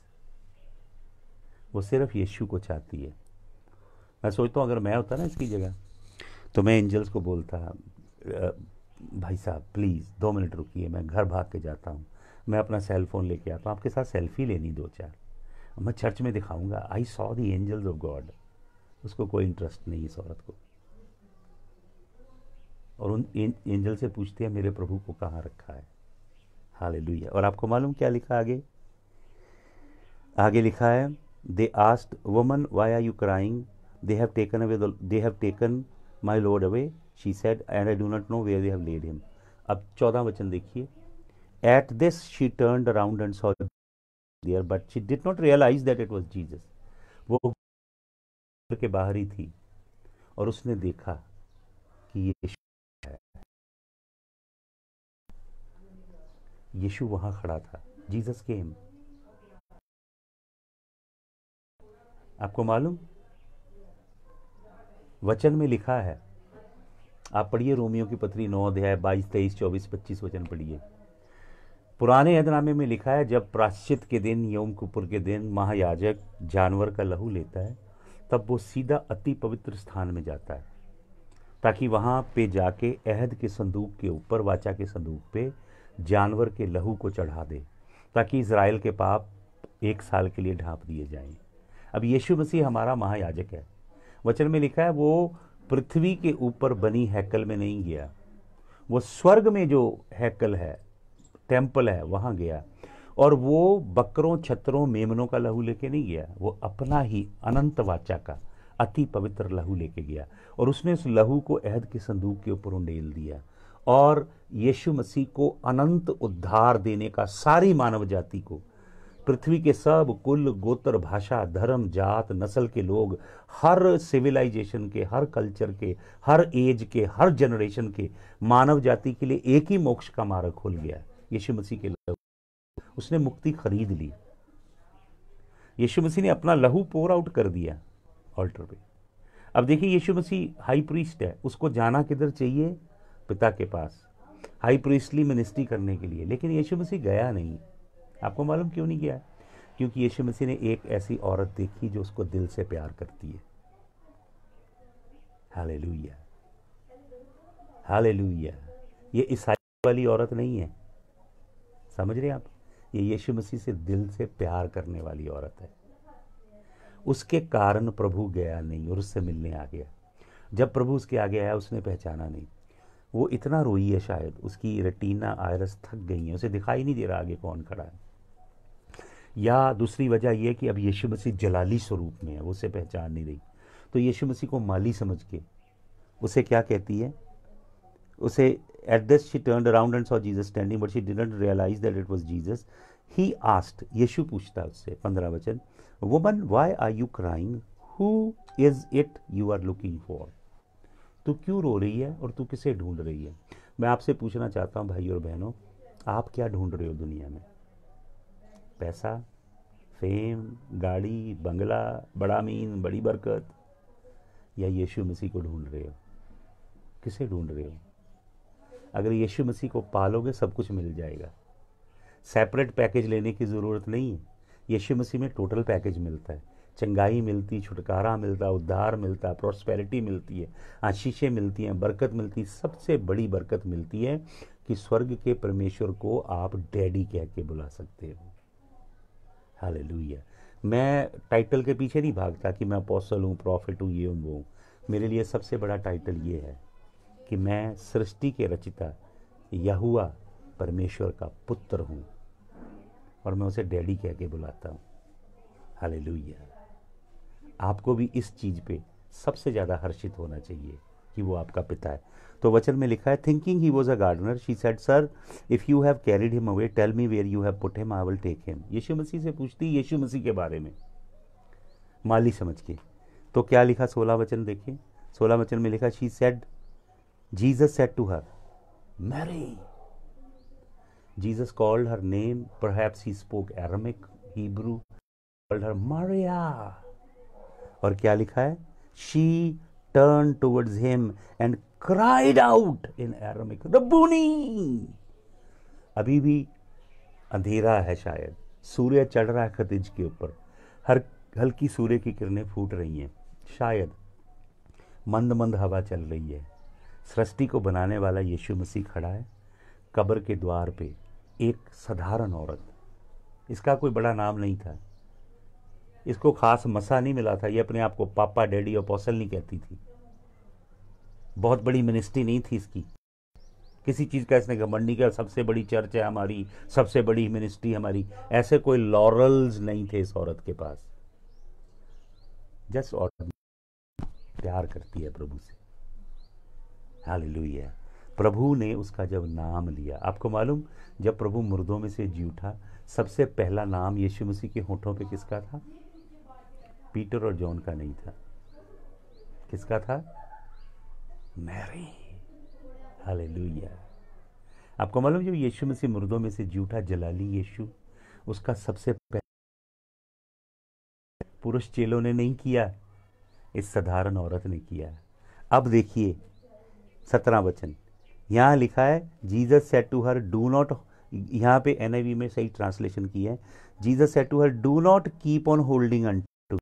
वो सिर्फ यीशु को चाहती है। मैं सोचता हूँ अगर मैं होता ना इसकी जगह, तो मैं एंजल्स को बोलता, भाई साहब प्लीज़ 2 मिनट रुकिए, मैं घर भाग के जाता हूँ, मैं अपना सेल फोन लेके आता हूँ, आपके साथ सेल्फी लेनी 2-4, मैं चर्च में दिखाऊंगा I saw the angels of God. उसको कोई इंटरेस्ट नहीं इस औरत को। और उन एंजल से पूछते हैं मेरे प्रभु को कहाँ रखा है। हालेलुया। और आपको मालूम क्या लिखा आगे? आगे लिखा है, they asked woman why are you crying, they have taken my Lord away, she said and I do not know where they have laid him. अब 14 वचन देखिए। At this she turned around and saw there but she did not realize that it was Jesus. वो घर के बाहर ही थी और उसने देखा कि यीशु है। यीशु वहां खड़ा था। Jesus came. आपको मालूम वचन में लिखा है, आप पढ़िए रोमियो की पत्री 9 अध्याय 22, 23, 24, 25 वचन पढ़िए। पुराने यदनामे में लिखा है, जब प्राश्चित के दिन, यौम किपुर के दिन महायाजक जानवर का लहू लेता है, तब वो सीधा अति पवित्र स्थान में जाता है ताकि वहां पे जाके अहद के संदूक के ऊपर, वाचा के संदूक पे जानवर के लहू को चढ़ा दे, ताकि इज़राइल के पाप 1 साल के लिए ढांप दिए जाएं। अब यीशु मसीह हमारा महायाजक है। वचन में लिखा है वो पृथ्वी के ऊपर बनी हैकल में नहीं गया, वो स्वर्ग में जो हैकल है, टेम्पल है, वहां गया। और वो बकरों, छतरों, मेमनों का लहू लेके नहीं गया, वो अपना ही अनंत वाचा का अति पवित्र लहू लेके गया। और उसने उस लहू को अहद के संदूक के ऊपर उंडेल दिया और यीशु मसीह को अनंत उद्धार देने का सारी मानव जाति को, पृथ्वी के सब कुल, गोत्र, भाषा, धर्म, जात, नस्ल के लोग, हर सिविलाइजेशन के, हर कल्चर के, हर एज के, हर जनरेशन के मानव जाति के लिए एक ही मोक्ष का मार्ग खुल गया, यीशु मसीह के लहू। उसने मुक्ति खरीद ली। यीशु मसीह ने अपना लहू पोर आउट कर दिया ऑल्टर पे। अब देखिए, यीशु मसीह हाई प्रीस्ट है, उसको जाना किधर चाहिए? पिता के पास, हाई प्रीस्टली मिनिस्ट्री करने के लिए। लेकिन यीशु मसीह गया नहीं। आपको मालूम क्यों नहीं गया? क्योंकि यीशु मसीह ने एक ऐसी औरत देखी जो उसको दिल से प्यार करती है। Hallelujah, hallelujah. ये ईसाई वाली औरत नहीं है, समझ रहे हैं आप? ये यीशु मसीह से दिल से प्यार करने वाली औरत है। उसके कारण प्रभु गया नहीं और उससे मिलने आ गया। जब प्रभु उसके आगे आया, उसने पहचाना नहीं। वो इतना रोई है, शायद उसकी रेटिना आयरस थक गई है, उसे दिखाई नहीं दे रहा आगे कौन खड़ा है। या दूसरी वजह यह कि अब यीशु मसीह जलाली स्वरूप में है, वो उसे पहचान नहीं रही। तो यीशु मसीह को माली समझ के उसे क्या कहती है? उसे at this she turned around and saw Jesus standing but she didn't realize that it was Jesus. He asked, Yeshu पूछता उससे, 15 वचन, woman why are you crying, who is it you are looking for? तू क्यों रो रही है और तू किसे ढूंढ रही है? मैं आपसे पूछना चाहता हूं भाई और बहनों, आप क्या ढूंढ रहे हो दुनिया में? पैसा, फेम, गाड़ी, बंगला, बड़ा मीन, बड़ी बरकत, या यीशु मसीह को ढूंढ रहे हो? किसे ढूंढ रहे हो? अगर यीशु मसीह को पालोगे सब कुछ मिल जाएगा। सेपरेट पैकेज लेने की ज़रूरत नहीं है। यीशु मसीह में टोटल पैकेज मिलता है। चंगाई मिलती, छुटकारा मिलता, उद्धार मिलता, प्रॉस्पेरिटी मिलती है, आशीषें मिलती हैं, बरकत मिलती। सबसे बड़ी बरकत मिलती है कि स्वर्ग के परमेश्वर को आप डैडी कह के बुला सकते हो। हालेलुया। मैं टाइटल के पीछे नहीं भागता कि मैं अपोस्टल हूँ, प्रॉफिट हूँ, ये हूँ, वो हूँ। मेरे लिए सबसे बड़ा टाइटल ये है कि मैं सृष्टि के रचिता यहोवा परमेश्वर का पुत्र हूँ और मैं उसे डैडी कह के बुलाता हूँ। हालेलुया। आपको भी इस चीज़ पे सबसे ज़्यादा हर्षित होना चाहिए कि वो आपका पिता है। तो वचन में लिखा है, thinking he was a gardener she said, sir if you have carried him away tell me where you have put him, I will take him. Yeshu Masih से पूछती यीशु मसीह के बारे में माली समझ के। तो क्या लिखा 16 वचन देखिए। 16 वचन में लिखा, she said, Jesus said to her Mary. Jesus called her name, perhaps he spoke Aramaic, Hebrew, called her Maria। और क्या लिखा है, she turn towards him and cried out in Aramaic, Rabboni. अभी भी अंधेरा है, शायद सूर्य चढ़ रहा है खतीज के ऊपर, हर हल्की सूर्य की किरणें फूट रही हैं, शायद मंद मंद हवा चल रही है। सृष्टि को बनाने वाला यीशु मसीह खड़ा है कब्र के द्वार पे, एक साधारण औरत, इसका कोई बड़ा नाम नहीं था, इसको खास मसा नहीं मिला था, ये अपने आप को पापा डैडी अपोस्टल नहीं कहती थी, बहुत बड़ी मिनिस्ट्री नहीं थी इसकी, किसी चीज़ का इसने घमंड नहीं किया, सबसे बड़ी चर्च है हमारी, सबसे बड़ी मिनिस्ट्री हमारी, ऐसे कोई लॉरल्स नहीं थे इस औरत के पास। जस्ट औरत प्यार करती है प्रभु से, हालेलुया। प्रभु ने उसका जब नाम लिया, आपको मालूम जब प्रभु मुर्दों में से जी उठा, सबसे पहला नाम यीशु मसीह के होठों पे किसका था? पीटर और जॉन का नहीं था, किसका था? Mary, hallelujah. आपको मालूम जब यीशु मसीह मुर्दों में से जी उठा, जलाली यीशु, उसका सबसे पहले पुरुष चेलों ने नहीं किया, इस साधारण औरत ने किया। अब देखिए 17 वचन, यहां लिखा है Jesus said to her do not, यहां पे एनआईवी में सही ट्रांसलेशन की है, Jesus said to her do not keep on holding unto,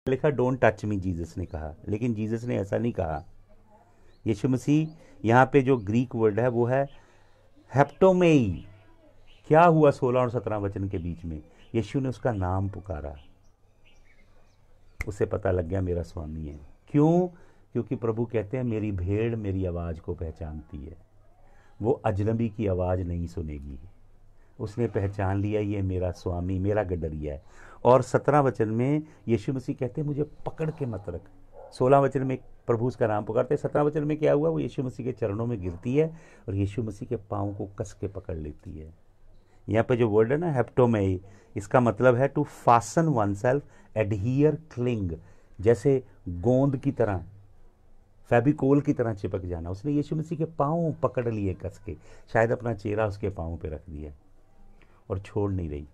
लिखा डोंट टच मी, जीसस ने कहा, लेकिन जीसस ने ऐसा नहीं कहा। यीशु मसीह यहाँ पे जो ग्रीक वर्ड है वो है हेप्टोमेई। क्या हुआ 16 और 17 वचन के बीच में? यीशु ने उसका नाम पुकारा, उसे पता लग गया मेरा स्वामी है। क्यों? क्योंकि प्रभु कहते हैं मेरी भेड़ मेरी आवाज़ को पहचानती है, वो अजनबी की आवाज़ नहीं सुनेगी। उसने पहचान लिया ये मेरा स्वामी, मेरा गडरिया है। और 17 वचन में यीशु मसीह कहते हैं मुझे पकड़ के मत रख। 16 वचन में प्रभु उसका नाम पुकारते हैं, 17 वचन में क्या हुआ? वो यीशु मसीह के चरणों में गिरती है और यीशु मसीह के पाँव को कस के पकड़ लेती है। यहाँ पे जो वर्ड है ना हेप्टोमेई, इसका मतलब है to fasten oneself, adhere, cling, जैसे गोंद की तरह, फेविकोल की तरह चिपक जाना। उसने यीशु मसीह के पाँव पकड़ लिए कस के, शायद अपना चेहरा उसके पाँव पे रख दिया और छोड़ नहीं रही।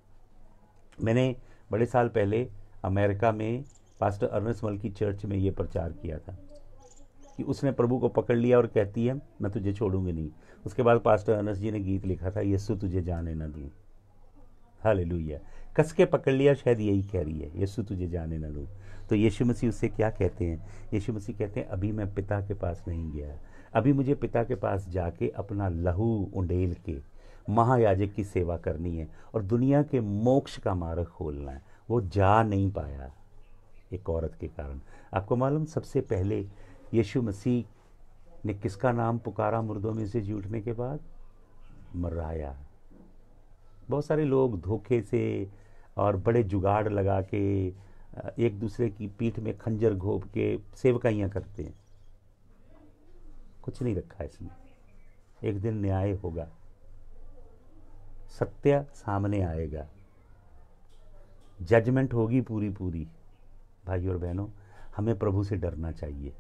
मैंने बड़े साल पहले अमेरिका में पास्टर अर्नेस्ट मल की चर्च में ये प्रचार किया था कि उसने प्रभु को पकड़ लिया और कहती है मैं तुझे छोड़ूंगी नहीं। उसके बाद पास्टर अर्नेस्ट जी ने गीत लिखा था, यीशु तुझे जाने न दूं, हालेलुया। कस के पकड़ लिया, शायद यही कह रही है, यीशु तुझे जाने न दूं। तो यीशु मसीह उससे क्या कहते हैं? यीशु मसीह कहते हैं अभी मैं पिता के पास नहीं गया, अभी मुझे पिता के पास जाके अपना लहू उंडेल के महायाजक की सेवा करनी है और दुनिया के मोक्ष का मार्ग खोलना है। वो जा नहीं पाया एक औरत के कारण। आपको मालूम सबसे पहले यीशु मसीह ने किसका नाम पुकारा मुर्दों में से जी उठने के बाद? मराया। बहुत सारे लोग धोखे से और बड़े जुगाड़ लगा के एक दूसरे की पीठ में खंजर घोंप के सेवकाइयाँ करते हैं, कुछ नहीं रखा इसमें। एक दिन न्याय होगा, सत्य सामने आएगा, जजमेंट होगी पूरी पूरी। भाई और बहनों, हमें प्रभु से डरना चाहिए।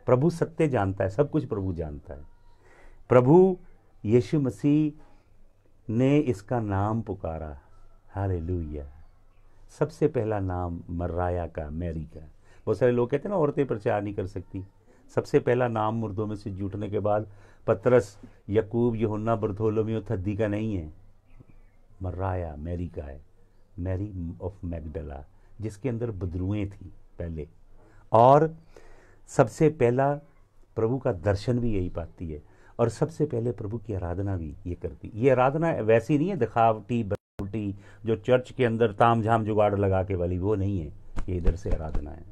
प्रभु सत्य जानता है, सब कुछ प्रभु जानता है। प्रभु यीशु मसीह ने इसका नाम पुकारा, हालेलुया। सबसे पहला नाम मर्राया का, मैरी का। बहुत सारे लोग कहते हैं ना औरतें प्रचार नहीं कर सकती। सबसे पहला नाम मुर्दों में से जुटने के बाद पतरस, यकूब, यूहन्ना, बरथोलोमेव, थद्दी का नहीं है, मर्राया मैरी का है, मैरी ऑफ मैगडला, जिसके अंदर बदरुएं थी पहले। और सबसे पहला प्रभु का दर्शन भी यही पाती है और सबसे पहले प्रभु की आराधना भी ये करती। ये आराधना वैसी नहीं है दिखावटी बनावटी जो चर्च के अंदर ताम झाम जुगाड़ लगा के वाली, वो नहीं है। ये इधर से आराधना है,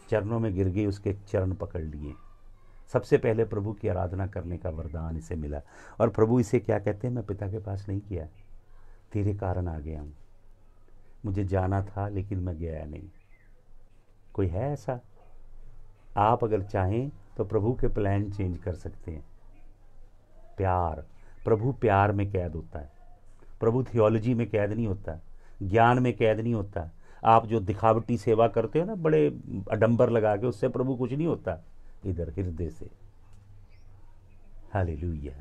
चरणों में गिर गई, उसके चरण पकड़ लिए। सबसे पहले प्रभु की आराधना करने का वरदान इसे मिला और प्रभु इसे क्या कहते हैं? मैं पिता के पास नहीं किया, तेरे कारण आ गया हूँ। मुझे जाना था लेकिन मैं गया नहीं। कोई है ऐसा? आप अगर चाहें तो प्रभु के प्लान चेंज कर सकते हैं। प्यार, प्रभु प्यार में कैद होता है। प्रभु थियोलॉजी में कैद नहीं होता, ज्ञान में कैद नहीं होता। आप जो दिखावटी सेवा करते हो ना, बड़े अडंबर लगा के, उससे प्रभु कुछ नहीं होता। इधर हृदय से, हालेलुया।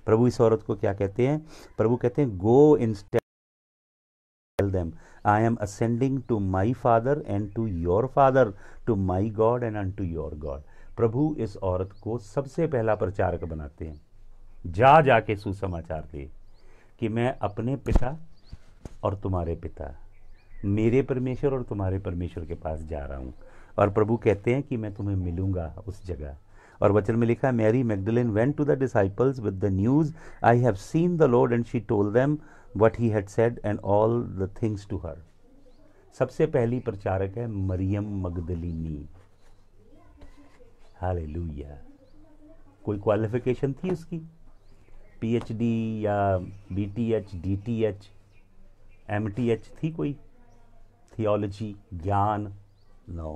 प्रभु इस औरत को क्या कहते हैं? प्रभु कहते हैं go instead tell them I am ascending to my Father and to your Father, to my God and unto your God. प्रभु इस औरत को सबसे पहला प्रचारक बनाते हैं। जा जाके सुसमाचार दे कि मैं अपने पिता और तुम्हारे पिता, मेरे परमेश्वर और तुम्हारे परमेश्वर के पास जा रहा हूँ। और प्रभु कहते हैं कि मैं तुम्हें मिलूंगा उस जगह और वचन में लिखा है, Mary Magdalene went to the disciples with the news, I have seen the lord and she told them what he had said and all the things to her. सबसे पहली प्रचारक है मरियम मगदलिनी। हालेलुया। कोई क्वालिफिकेशन थी उसकी, पीएचडी या BTH, DTH, MTH थी कोई, थियोलॉजी, ज्ञान? No,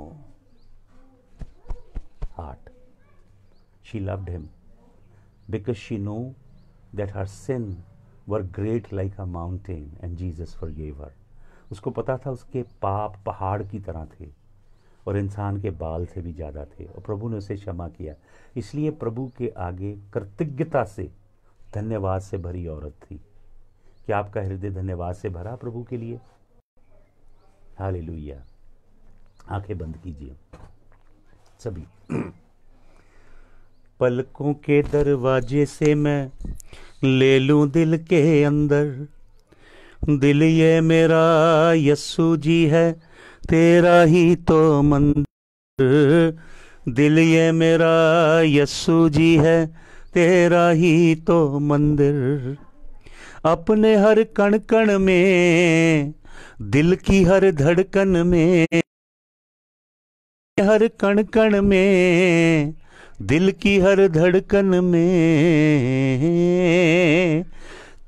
heart. She loved him because she know that her sin were great like a mountain and Jesus forgave her. उसको पता था उसके पाप पहाड़ की तरह थे और इंसान के बाल से भी ज़्यादा थे, और प्रभु ने उसे क्षमा किया। इसलिए प्रभु के आगे कृतज्ञता से, धन्यवाद से भरी औरत थी। क्या आपका हृदय धन्यवाद से भरा प्रभु के लिए? हालेलुया। आंखें बंद कीजिए सभी। पलकों के दरवाजे से मैं ले लूं दिल के अंदर, दिल ये मेरा यस्सू जी है, तेरा ही तो मंदिर। दिल ये मेरा यस्सू जी है, तेरा ही तो मंदिर। अपने हर कण कण में, दिल की हर धड़कन में, हर कण कण में, दिल की हर धड़कन में,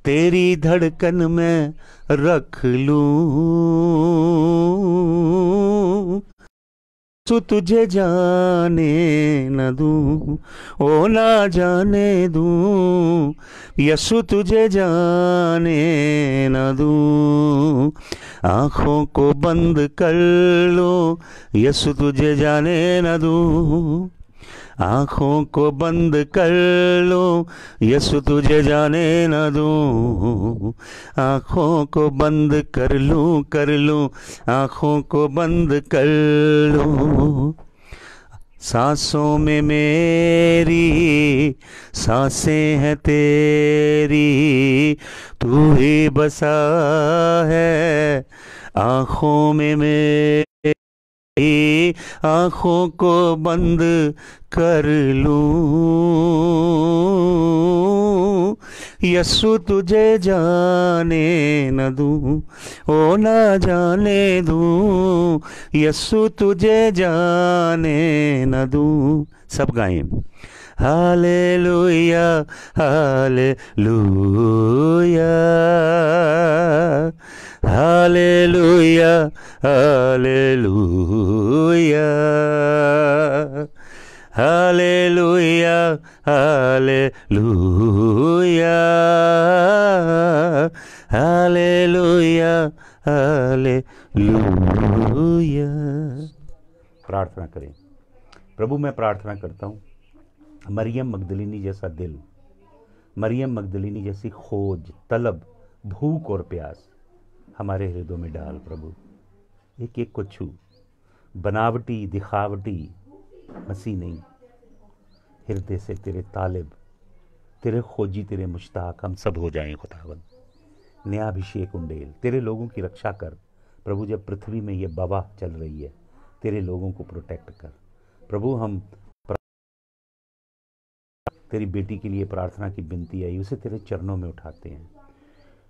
तेरी धड़कन में रख लूं। सु तुझे जाने न दूं, ओ ना जाने दूं, यसु तुझे जाने न दूं। आँखों को बंद कर लो, यसु तुझे जाने न दूं। आँखों को बंद कर लो, यसु तुझे जाने न दूं। आँखों को बंद कर लूं, आँखों को बंद कर लूं। सांसों में मेरी सांसें हैं तेरी, तू ही बसा है आँखों में मेरी। आँखों को बंद कर लूं, यसु तुझे जाने न दूं, ओ ना जाने दूं, यसु तुझे जाने न दूं। सब गाएं, hallelujah hallelujah hallelujah hallelujah hallelujah hallelujah hallelujah hallelujah. प्रार्थना करें। प्रभु मैं प्रार्थना करता हूँ, मरियम मगदलिनी जैसा दिल, मरियम मगदलिनी जैसी खोज, तलब, भूख और प्यास हमारे हृदयों में डाल प्रभु। एक एक को छू, बनावटी दिखावटी मसीह नहीं, हृदय से तेरे तालिब, तेरे खोजी, तेरे मुश्ताक हम सब हो जाएं खुदावन। न्यायाभिषेक उंडेल, तेरे लोगों की रक्षा कर प्रभु। जब पृथ्वी में ये वबा चल रही है, तेरे लोगों को प्रोटेक्ट कर प्रभु। हम तेरी बेटी के लिए प्रार्थना की विनती आई, उसे तेरे चरणों में उठाते हैं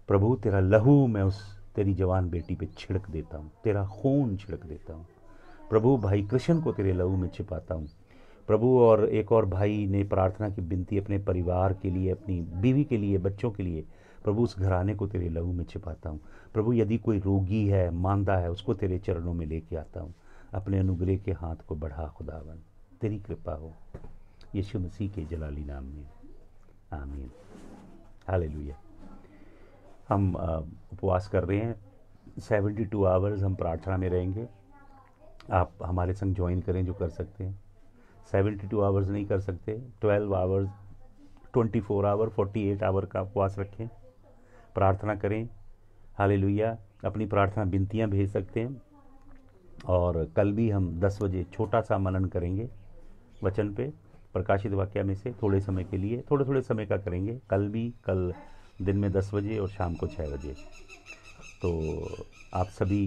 प्रभु। तेरा लहू मैं उस तेरी जवान बेटी पे छिड़क देता हूँ, तेरा खून छिड़क देता हूँ प्रभु। भाई कृष्ण को तेरे लहू में छिपाता हूँ प्रभु। और एक और भाई ने प्रार्थना की विनती अपने परिवार के लिए, अपनी बीवी के लिए, बच्चों के लिए प्रभु, उस घराने को तेरे लहू में छिपाता हूँ प्रभु। यदि कोई रोगी है, मांदा है, उसको तेरे चरणों में लेके आता हूँ। अपने अनुग्रह के हाथ को बढ़ा खुदावन, तेरी कृपा हो यीशु मसीह के जलाली नाम में, आमीन। हालेलुया। हम उपवास कर रहे हैं, 72 आवर्स हम प्रार्थना में रहेंगे। आप हमारे संग ज्वाइन करें जो कर सकते हैं। 72 आवर्स नहीं कर सकते, 12 आवर्स, 24 आवर, 48 आवर का उपवास रखें, प्रार्थना करें। हालेलुया। अपनी प्रार्थना विनतियाँ भेज सकते हैं। और कल भी हम 10 बजे छोटा सा मनन करेंगे वचन पे, प्रकाशित वाक्य में से थोड़े समय के लिए, थोड़े समय का करेंगे। कल दिन में 10 बजे और शाम को 6 बजे। तो आप सभी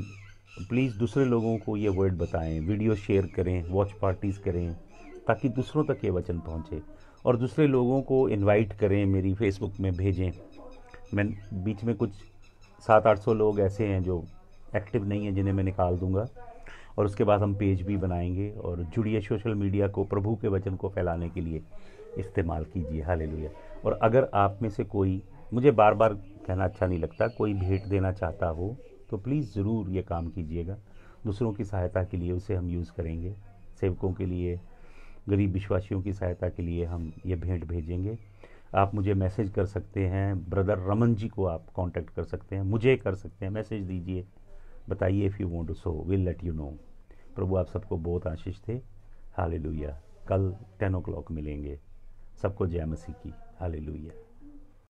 प्लीज़ दूसरे लोगों को ये वर्ड बताएं, वीडियो शेयर करें, वॉच पार्टीज़ करें, ताकि दूसरों तक ये वचन पहुँचे, और दूसरे लोगों को इनवाइट करें, मेरी फेसबुक में भेजें। मैं बीच में कुछ 700-800 लोग ऐसे हैं जो एक्टिव नहीं हैं, जिन्हें मैं निकाल दूंगा, और उसके बाद हम पेज भी बनाएंगे। और जुड़िए, सोशल मीडिया को प्रभु के वचन को फैलाने के लिए इस्तेमाल कीजिए। हालेलुया। और अगर आप में से कोई, मुझे बार बार कहना अच्छा नहीं लगता, कोई भेंट देना चाहता हो तो प्लीज़ ज़रूर ये काम कीजिएगा। दूसरों की सहायता के लिए उसे हम यूज़ करेंगे, सेवकों के लिए, गरीब विश्वासियों की सहायता के लिए हम ये भेंट भेजेंगे। आप मुझे मैसेज कर सकते हैं, ब्रदर रमन जी को आप कांटेक्ट कर सकते हैं, मुझे कर सकते हैं, मैसेज दीजिए, बताइए if you want to so, will let you know. प्रभु आप सबको बहुत आशीष दे। हालेलुया। कल 10 o'clock मिलेंगे। सबको जय मसीह की। हालेलुया।